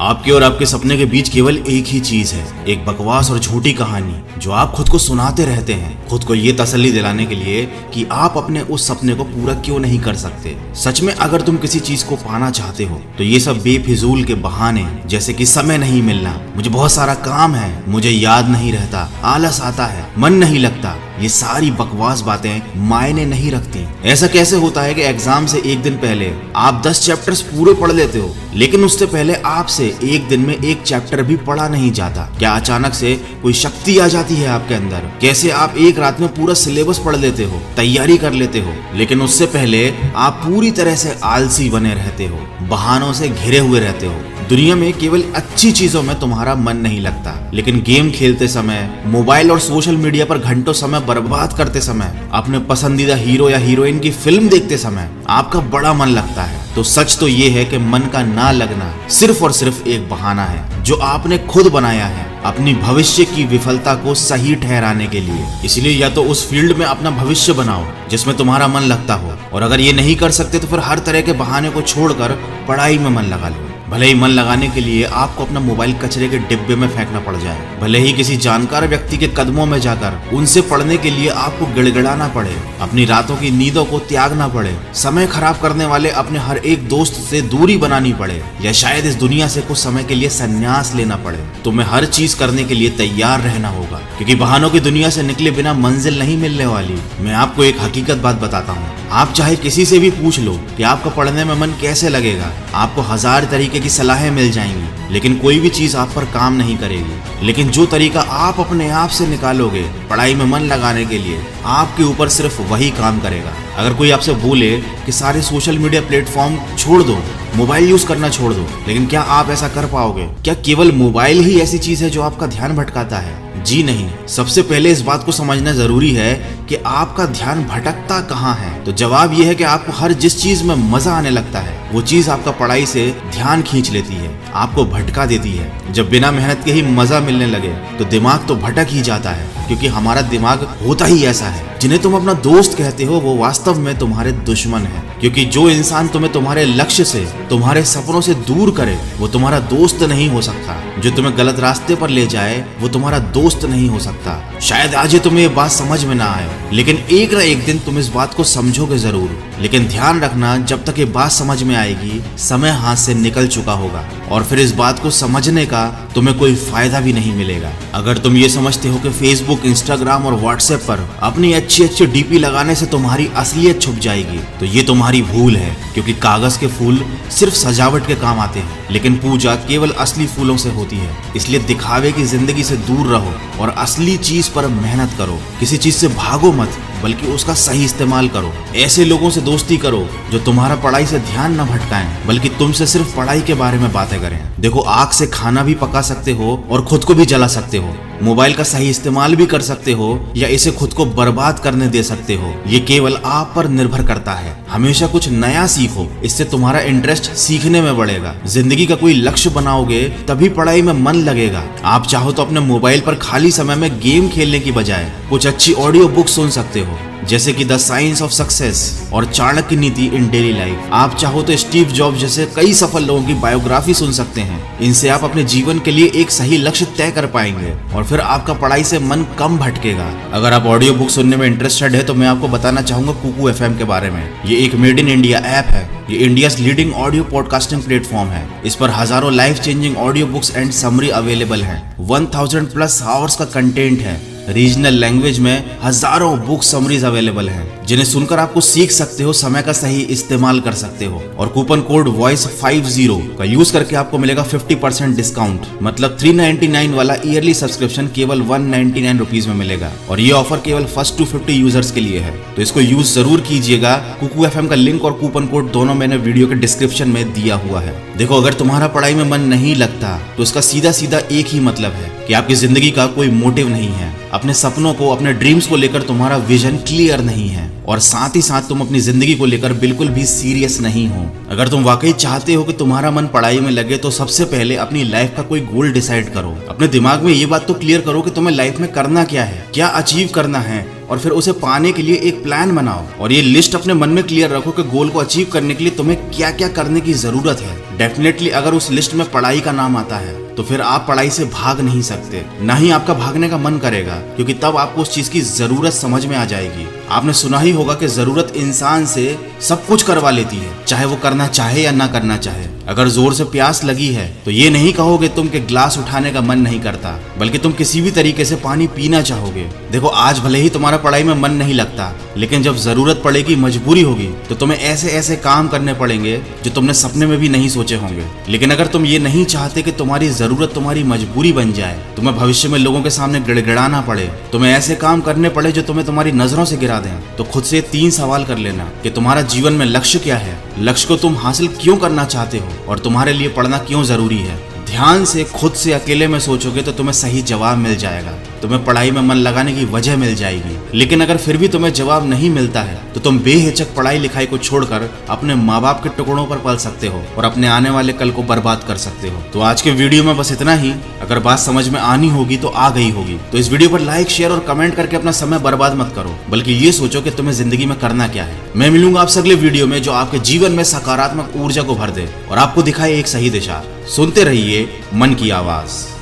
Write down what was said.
आपके और आपके सपने के बीच केवल एक ही चीज है, एक बकवास और झूठी कहानी जो आप खुद को सुनाते रहते हैं, खुद को ये तसल्ली दिलाने के लिए कि आप अपने उस सपने को पूरा क्यों नहीं कर सकते। सच में अगर तुम किसी चीज को पाना चाहते हो तो ये सब बेफिजूल के बहाने, जैसे कि समय नहीं मिलना, मुझे बहुत सारा काम है, मुझे याद नहीं रहता, आलस आता है, मन नहीं लगता, ये सारी बकवास बातें मायने नहीं रखती। ऐसा कैसे होता है कि एग्जाम से एक दिन पहले आप 10 चैप्टर्स पूरे पढ़ लेते हो, लेकिन उससे पहले आपसे एक दिन में एक चैप्टर भी पढ़ा नहीं जाता? क्या अचानक से कोई शक्ति आ जाती है आपके अंदर? कैसे आप एक रात में पूरा सिलेबस पढ़ लेते हो, तैयारी कर लेते हो, लेकिन उससे पहले आप पूरी तरह से आलसी बने रहते हो, बहानों से घिरे हुए रहते हो। दुनिया में केवल अच्छी चीजों में तुम्हारा मन नहीं लगता, लेकिन गेम खेलते समय, मोबाइल और सोशल मीडिया पर घंटों समय बर्बाद करते समय, अपने पसंदीदा हीरो या हीरोइन की फिल्म देखते समय आपका बड़ा मन लगता है। तो सच तो ये है कि मन का ना लगना सिर्फ और सिर्फ एक बहाना है जो आपने खुद बनाया है अपनी भविष्य की विफलता को सही ठहराने के लिए। इसलिए या तो उस फील्ड में अपना भविष्य बनाओ जिसमें तुम्हारा मन लगता हो, और अगर ये नहीं कर सकते तो फिर हर तरह के बहाने को छोड़कर पढ़ाई में मन लगा लो। भले ही मन लगाने के लिए आपको अपना मोबाइल कचरे के डिब्बे में फेंकना पड़ जाए, भले ही किसी जानकार व्यक्ति के कदमों में जाकर उनसे पढ़ने के लिए आपको गिड़गिड़ाना पड़े, अपनी रातों की नींदों को त्यागना पड़े, समय खराब करने वाले अपने हर एक दोस्त से दूरी बनानी पड़े, या शायद इस दुनिया से कुछ समय के लिए संन्यास लेना पड़े, तुम्हें हर चीज करने के लिए तैयार रहना होगा, क्योंकि बहानों की दुनिया से निकले बिना मंजिल नहीं मिलने वाली। मैं आपको एक हकीकत बात बताता हूँ, आप चाहे किसी से भी पूछ लो कि आपका पढ़ने में मन कैसे लगेगा, आपको 1000 तरीके की सलाहें मिल जाएंगी, लेकिन कोई भी चीज आप पर काम नहीं करेगी। लेकिन जो तरीका आप अपने आप से निकालोगे पढ़ाई में मन लगाने के लिए, आपके ऊपर सिर्फ वही काम करेगा। अगर कोई आपसे बोले कि सारे सोशल मीडिया प्लेटफॉर्म छोड़ दो, मोबाइल यूज करना छोड़ दो, लेकिन क्या आप ऐसा कर पाओगे? क्या केवल मोबाइल ही ऐसी चीज है जो आपका ध्यान भटकाता है? जी नहीं। सबसे पहले इस बात को समझना जरूरी है कि आपका ध्यान भटकता कहाँ है। तो जवाब यह है कि आपको हर जिस चीज में मजा आने लगता है वो चीज आपका पढ़ाई से ध्यान खींच लेती है, आपको भटका देती है। जब बिना मेहनत के ही मजा मिलने लगे तो दिमाग तो भटक ही जाता है, क्योंकि हमारा दिमाग होता ही ऐसा है। जिन्हें तुम अपना दोस्त कहते हो वो वास्तव में तुम्हारे दुश्मन है, क्योंकि जो इंसान तुम्हें तुम्हारे लक्ष्य से, तुम्हारे सपनों से दूर करे वो तुम्हारा दोस्त नहीं हो सकता। जो तुम्हें गलत रास्ते पर ले जाए वो तुम्हारा दोस्त नहीं हो सकता। शायद आज तुम्हें ये बात समझ में ना आए, लेकिन एक ना एक दिन तुम इस बात को समझोगे जरूर। लेकिन ध्यान रखना, जब तक ये बात समझ में आएगी समय हाथ से निकल चुका होगा, और फिर इस बात को समझने का तुम्हें कोई फायदा भी नहीं मिलेगा। अगर तुम ये समझते हो कि फेसबुक, इंस्टाग्राम और व्हाट्सएप पर अपनी अच्छी अच्छी डीपी लगाने से तुम्हारी असलियत छुप जाएगी, तो ये तुम्हारी भूल है, क्योंकि कागज के फूल सिर्फ सजावट के काम आते हैं, लेकिन पूजा केवल असली फूलों से होती है। इसलिए दिखावे की जिंदगी से दूर रहो और असली चीज पर मेहनत करो। किसी चीज से भागो मत, बल्कि उसका सही इस्तेमाल करो। ऐसे लोगों से दोस्ती करो जो तुम्हारा पढ़ाई से ध्यान न भटकाएं, बल्कि तुमसे सिर्फ पढ़ाई के बारे में बातें करें। देखो, आग से खाना भी पका सकते हो और खुद को भी जला सकते हो। मोबाइल का सही इस्तेमाल भी कर सकते हो या इसे खुद को बर्बाद करने दे सकते हो। ये केवल आप पर निर्भर करता है। हमेशा कुछ नया सीखो, इससे तुम्हारा इंटरेस्ट सीखने में बढ़ेगा। जिंदगी का कोई लक्ष्य बनाओगे तभी पढ़ाई में मन लगेगा। आप चाहो तो अपने मोबाइल पर खाली समय में गेम खेलने की बजाय कुछ अच्छी ऑडियो बुक सुन सकते हो, जैसे कि द साइंस ऑफ सक्सेस और चाणक्य नीति इन डेली लाइफ। आप चाहो तो स्टीव जॉब जैसे कई सफल लोगों की बायोग्राफी सुन सकते हैं। इनसे आप अपने जीवन के लिए एक सही लक्ष्य तय कर पाएंगे और फिर आपका पढ़ाई से मन कम भटकेगा। अगर आप ऑडियो बुक सुनने में इंटरेस्टेड है तो मैं आपको बताना चाहूंगा कुकू एफएम के बारे में। ये एक मेड इन इंडिया ऐप है। ये India leading audio podcasting platform है। इस पर हजारों life changing audio books and summary available है। 1000+ आवर्स का कंटेंट है। रीजनल लैंग्वेज में हजारों बुक समरीज अवेलेबल हैं, जिन्हें सुनकर आपको सीख सकते हो, समय का सही इस्तेमाल कर सकते हो। और कूपन कोड वॉइस50 का यूज करके आपको मिलेगा 50% डिस्काउंट। मतलब 399 वाला ईयरली सब्सक्रिप्शन केवल 199 रुपीज में मिलेगा। और ये ऑफर केवल फर्स्ट 250 यूजर्स के लिए है, तो इसको यूज जरूर कीजिएगा। कुकू एफएम का लिंक और कूपन कोड दोनों मैंने वीडियो के डिस्क्रिप्शन में दिया हुआ है। देखो, अगर तुम्हारा पढ़ाई में मन नहीं लगता तो इसका सीधा सीधा एक ही मतलब है कि आपकी जिंदगी का कोई मोटिव नहीं है। अपने सपनों को, अपने ड्रीम्स को लेकर तुम्हारा विजन क्लियर नहीं है, और साथ ही साथ तुम अपनी जिंदगी को लेकर बिल्कुल भी सीरियस नहीं हो। अगर तुम वाकई चाहते हो कि तुम्हारा मन पढ़ाई में लगे तो सबसे पहले अपनी लाइफ का कोई गोल डिसाइड करो। अपने दिमाग में ये बात तो क्लियर करो कि तुम्हें लाइफ में करना क्या है, क्या अचीव करना है, और फिर उसे पाने के लिए एक प्लान बनाओ। और ये लिस्ट अपने मन में क्लियर रखो कि गोल को अचीव करने के लिए तुम्हें क्या क्या करने की जरूरत है। डेफिनेटली अगर उस लिस्ट में पढ़ाई का नाम आता है तो फिर आप पढ़ाई से भाग नहीं सकते, ना ही आपका भागने का मन करेगा, क्योंकि तब आपको उस चीज की जरूरत समझ में आ जाएगी। आपने सुना ही होगा कि जरूरत इंसान से सब कुछ करवा लेती है, चाहे वो करना चाहे या ना करना चाहे। अगर जोर से प्यास लगी है तो ये नहीं कहोगे तुम कि ग्लास उठाने का मन नहीं करता, बल्कि तुम किसी भी तरीके से पानी पीना चाहोगे। देखो, आज भले ही तुम्हारा पढ़ाई में मन नहीं लगता, लेकिन जब जरूरत पड़ेगी, मजबूरी होगी, तो तुम्हें ऐसे ऐसे काम करने पड़ेंगे जो तुमने सपने में भी नहीं सोचे होंगे। लेकिन अगर तुम ये नहीं चाहते कि तुम्हारी जरूरत तुम्हारी मजबूरी बन जाए, तुम्हें भविष्य में लोगों के सामने गिड़गिड़ाना पड़े, तुम्हें ऐसे काम करने पड़े जो तुम्हें तुम्हारी नजरों से गिरा दें, तो खुद से 3 सवाल कर लेना कि तुम्हारा जीवन में लक्ष्य क्या है, लक्ष्य को तुम हासिल क्यों करना चाहते हो और तुम्हारे लिए पढ़ना क्यों जरूरी है। ध्यान से खुद से अकेले में सोचोगे तो तुम्हें सही जवाब मिल जाएगा, तुम्हें पढ़ाई में मन लगाने की वजह मिल जाएगी। लेकिन अगर फिर भी तुम्हें जवाब नहीं मिलता है तो तुम बेहिचक पढ़ाई लिखाई को छोड़कर अपने माँ बाप के टुकड़ों पर पल सकते हो और अपने आने वाले कल को बर्बाद कर सकते हो। तो आज के वीडियो में बस इतना ही। अगर बात समझ में आनी होगी तो आ गई होगी, तो इस वीडियो पर लाइक, शेयर और कमेंट करके अपना समय बर्बाद मत करो, बल्कि ये सोचो कि तुम्हें जिंदगी में करना क्या है। मैं मिलूंगा आपसे अगले वीडियो में जो आपके जीवन में सकारात्मक ऊर्जा को भर दे और आपको दिखाए एक सही दिशा। सुनते रहिए मन की आवाज।